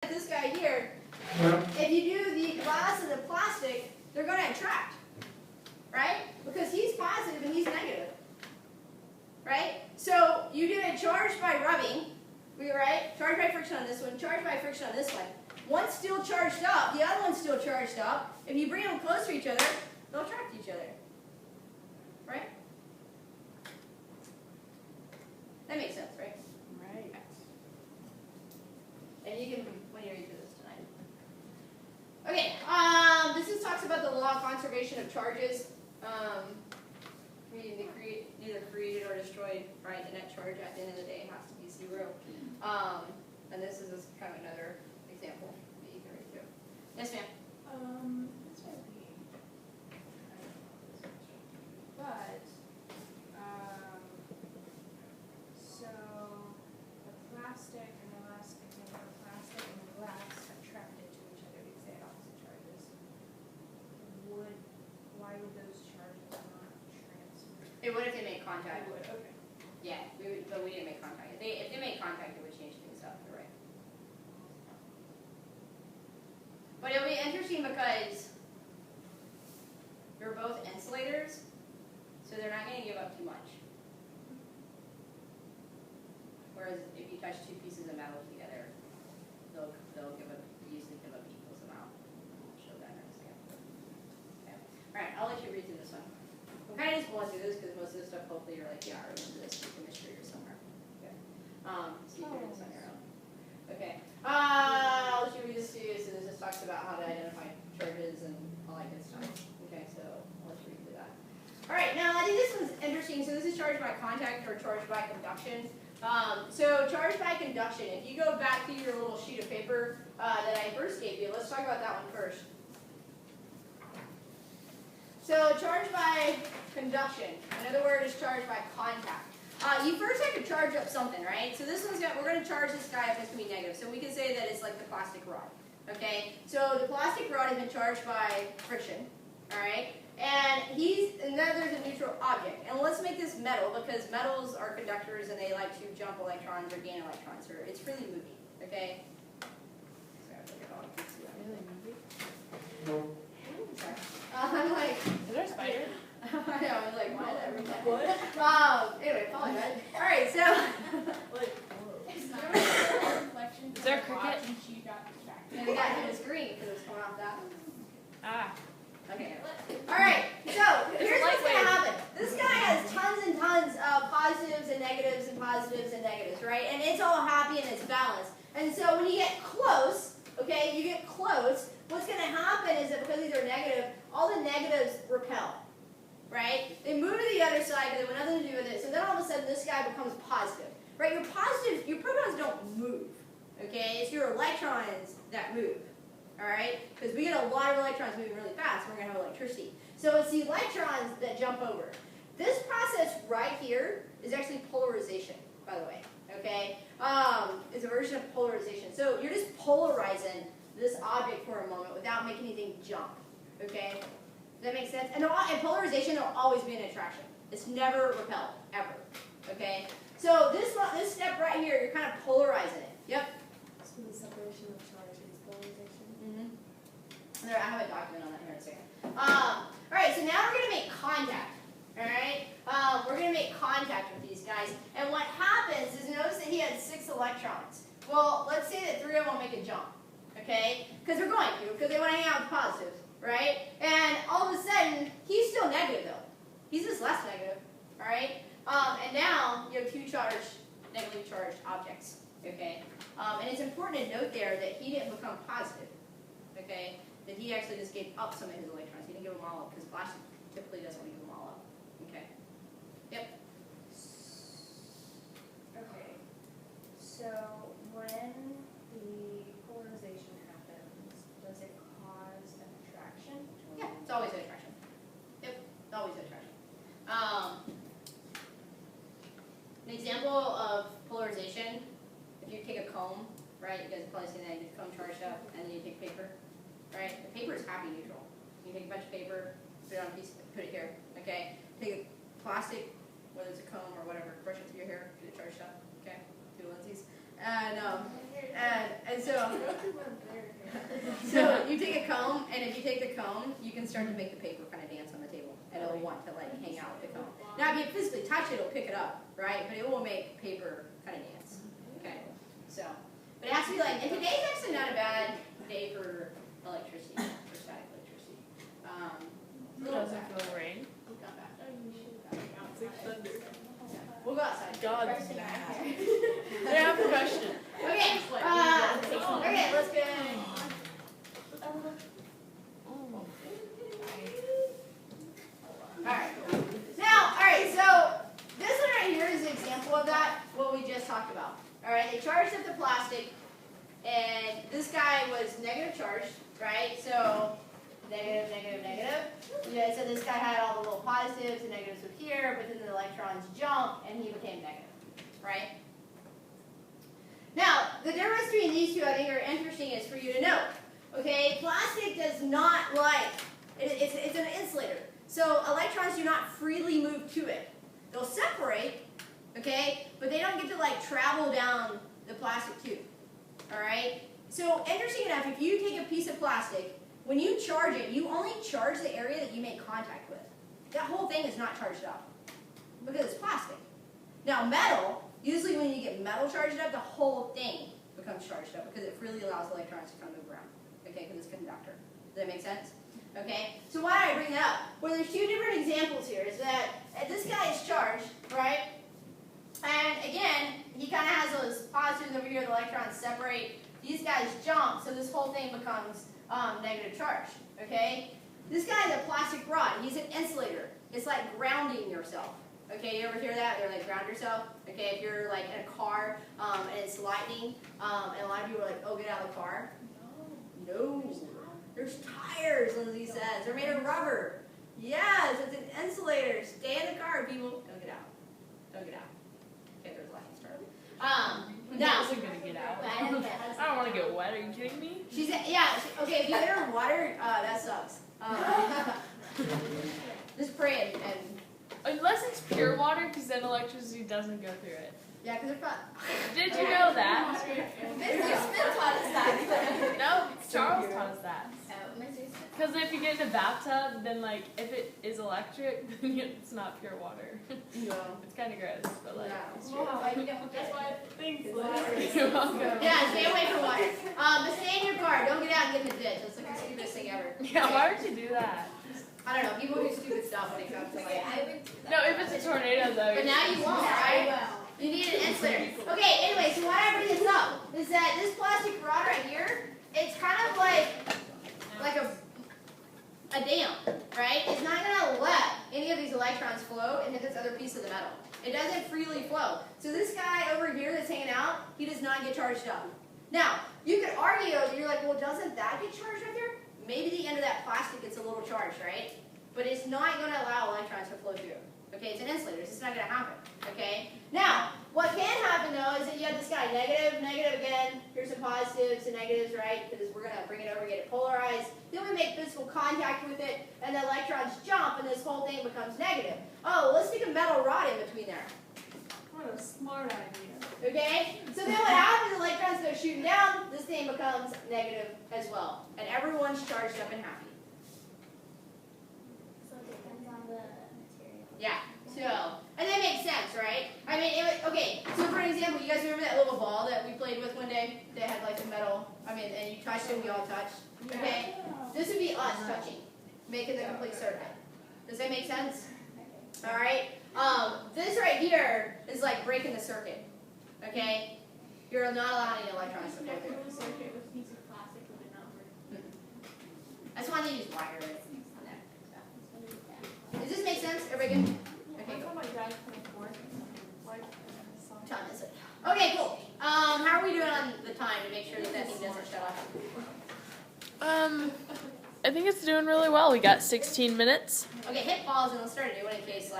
This guy here, if you do the glass and the plastic, they're going to attract, right? Because he's positive and he's negative, right? So you did a charge by rubbing, right? Charge by friction on this one, charge by friction on this one. One's still charged up, the other one's still charged up. If you bring them close to each other, they'll attract each other, right? That makes sense, right? Right. And you can, when you read through this tonight. Okay, this talks about the law of conservation of charges. Neither created or destroyed, right? The net charge at the end of the day has to be 0. And this is kind of another example that you can read through. Yes, ma'am? This might be, but, so the plastic and the last example, the plastic and the glass attracted to each other because they had opposite charges. Why would those charges not transfer? It would if they made contact. It would, okay. Yeah, but we didn't make contact. If they made contact, it would change things up. You're right. But it'll be interesting because they're both insulators, so they're not going to give up too much. Whereas if you touch two pieces of metal together, they'll usually give up equals amount. I'll show that in a second. Okay. All right, I'll let you read through this one. I'm kind of just going through this because most of the stuff, hopefully, you're like, yeah, I remember this from chemistry or somewhere. Okay. So you can read this on your own. Okay. I'll let you read this too. So this just talks about how to identify charges and all that good stuff. Okay, so I'll let you read through that. All right, now I think this one's interesting. So this is charged by contact or charged by conduction. So charged by conduction. If you go back to your little sheet of paper that I first gave you, let's talk about that one first. So charged by conduction. Another word is charged by contact. You first have to charge up something, right? So this one's we're going to charge this guy up. It's going to be negative. So we can say that it's like the plastic rod. Okay. So the plastic rod has been charged by friction. All right. And then there's a neutral object. And let's make this metal because metals are conductors and they like to jump electrons or gain electrons. Or it's really moving. Okay. Sorry, Really movie? sorry. I'm like. Is there a spider? I know. I was like, why did I read that? What? Anyway, apologize. All right. So. Like, Is there a cricket? And she got distracted. And the guy hit his screen because it was coming off that. Ah. Okay. All right. So here's what's going to happen. This guy has tons and tons of positives and negatives and positives and negatives, right? And it's all happy and it's balanced. And so when you get close, okay, you get close, what's going to happen is that because these are negative, all the negatives repel, right? They move to the other side because they want nothing to do with it. So then all of a sudden this guy becomes positive, right? Your positives, your protons don't move, okay? It's your electrons that move. All right, because we get a lot of electrons moving really fast, we're going to have electricity. So it's the electrons that jump over. This process right here is actually polarization, by the way. Okay, it's a version of polarization. So you're just polarizing this object for a moment without making anything jump. Okay, does that make sense? And polarization will always be an attraction. It's never repelled ever. Okay, so this step right here, you're kind of polarizing it. Yep. So the separation of charge is polarization. There, I have a document on that here in a second. All right, so now we're going to make contact. All right, we're going to make contact with these guys. And what happens is, notice that he had 6 electrons. Well, let's say that 3 of them make a jump. Okay, because they're going to, because they want to hang out with positives, right? And all of a sudden, he's still negative though. He's just less negative. All right, and now you have 2 negatively charged objects. Okay, and it's important to note there that he didn't become positive. Okay. That he actually just gave up some of his electrons. He didn't give them all up because plastic typically doesn't want to give them all up. Okay. Yep. Okay. So when the polarization happens, does it cause an attraction? Yeah, it's always an attraction. Yep, it's always an attraction. An example of polarization, if you take a comb, right, you guys have probably seen that, you get the comb charged up, and then you take paper. Right? The paper is happy neutral. You can take a bunch of paper, put it on a piece, put it here. Okay? Take a plastic, whether it's a comb or whatever, brush it through your hair, get it charged up. Okay? Do one of these. And so you take a comb, and if you take the comb, you can start to make the paper kind of dance on the table, and it'll want to like hang out with the comb. Now, if you physically touch it, it'll pick it up, right? But it will make paper kind of dance. Okay. So, but it has to be like, and today's actually not a bad day for electricity, for static electricity. Doesn't feel rain. We'll come back. It's like thunder. We'll go outside. God's mad. I have a question. Okay. Okay, let's go. Alright. Now, alright, so this one right here is an example of that, what we just talked about. Alright, they charged up the plastic, and this guy was negative charged, right? So, negative, negative, negative. Yeah, so this guy had all the little positives and negatives up here, but then the electrons jumped, and he became negative, right? Now, the difference between these two, I think, are interesting is for you to know. Okay, plastic does not like, it's an insulator. So electrons do not freely move to it. They'll separate, okay, but they don't get to like travel down the plastic tube. All right? So interesting enough, if you take a piece of plastic, when you charge it, you only charge the area that you make contact with. That whole thing is not charged up because it's plastic. Now metal, usually when you get metal charged up, the whole thing becomes charged up because it freely allows electrons to come move around. Okay, because it's a conductor. Does that make sense? Okay, so why did I bring that up? Well, there's two different examples here. Is that this guy is charged, right? And again, he kind of has those positives over here. The electrons separate. These guys jump, so this whole thing becomes negative charge. Okay, this guy is a plastic rod. He's an insulator. It's like grounding yourself. Okay, you ever hear that? They're like, ground yourself. Okay, if you're like in a car and it's lightning, and a lot of people are like, oh, get out of the car. No. There's tires, Lindsay says. They're made of rubber. Yes, it's an insulator. Stay in the car, people. Don't get out. Don't get out. Okay, there's a lightning storm. No. I wasn't going to get out. I don't want to get wet. Are you kidding me? She said, yeah. Okay, if you hit her in water, that sucks. Just pray and unless it's pure water, because then electricity doesn't go through it. yeah, because they're fun. Did you know that? Smith taught us that. No, Charles taught us that. Because if you get in a bathtub, then like if it is electric, then it's not pure water. No. It's kind of gross, but like it's true. That's why. Thanks, You're welcome. Yeah, stay away from water. But stay in your car. Don't get out and get in the ditch. That's like the stupidest thing ever. Yeah, why would you do that? I don't know. People do stupid stuff when it comes to like. No, if it's a tornado though. But now you won't, right? You need an insulator. Okay, anyway, so why I bring this up is that this plastic rod right here, it's kind of like a dam, right? It's not going to let any of these electrons flow and hit this other piece of the metal. It doesn't freely flow. So this guy over here that's hanging out, he does not get charged up. Now, you could argue, you're like, well, doesn't that get charged right there? Maybe the end of that plastic gets a little charged, right? But it's not going to allow electrons to flow through. Okay, it's an insulator. It's just not going to happen. Okay? Now, what can happen, though, is that you have this guy negative, negative again. Here's some positives and negatives, right? Because we're going to bring it over, get it polarized. Then we make physical contact with it, and the electrons jump, and this whole thing becomes negative. Oh, let's stick a metal rod in between there. What a smart idea. Okay? So then what happens, electrons go shooting down, this thing becomes negative as well. And everyone's charged up and happy. So it depends on the material. Yeah. So, and that makes sense, right? I mean, okay, so for example, you guys remember that little ball that we played with one day that had like the metal, and you touched it, we all touched? Okay? This would be us touching, making the complete circuit. Does that make sense? All right? This right here is like breaking the circuit, okay? You're not allowing electrons to flow through. Circuit with a piece of plastic with a number. That's why they use wire. Does this make sense? Everybody good? Okay, cool. My dad played work. Time is it? Okay, cool. How are we doing on the time to make sure that thing doesn't shut off? I think it's doing really well. We got 16 minutes. Okay, hit pause and let's start a new one in case like.